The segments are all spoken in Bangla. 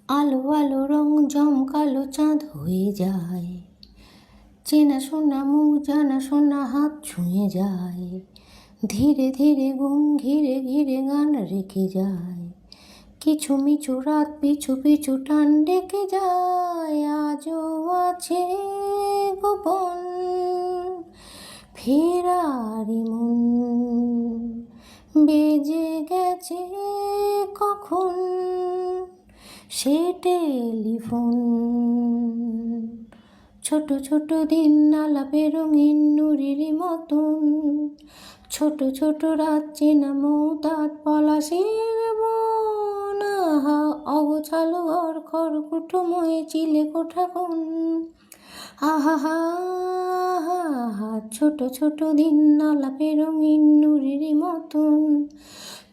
আলো আলো রং জমকালো চাঁদ হয়ে যায়, চেনা শোনা মুখ জানা শোনা হাত ছুঁয়ে যায়, ধীরে ধীরে ঘুম ঘিরে ঘিরে গান রেখে যায়, কিছু মিছু রাত পিছু পিছু টান ডেকে যায়। আজও আছে গোপন ফেরারি মন, বেজে গেছে কখন সে টেলিফোন। ছোট ছোট দিন আলাপে রঙিন নুরির মতন, ছোট ছোট রাত চেনা মৌতাত পলাশের বন। আহা অগোছালো ঘর খড়কুটোময় চিলে কোঠাকুন। আহা হা হা, ছোট ছোট দিন আলাপে রঙিন নুরির মতন,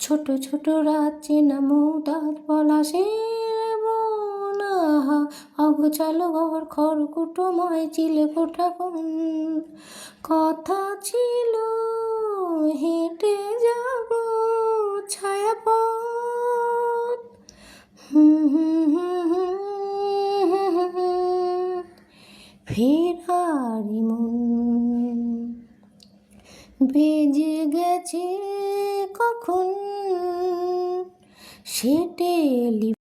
ছোট ছোট রাত চেনা মৌতাত পলাশের বন। আহা অগোছালো ঘর খড়কুটোময় চিলে কোঠাকুন। কথা ছিল হেঁটে যাব ছায়াপথ, ফেরারি মন, বেজে গেছে কখন সে টেলিফোন।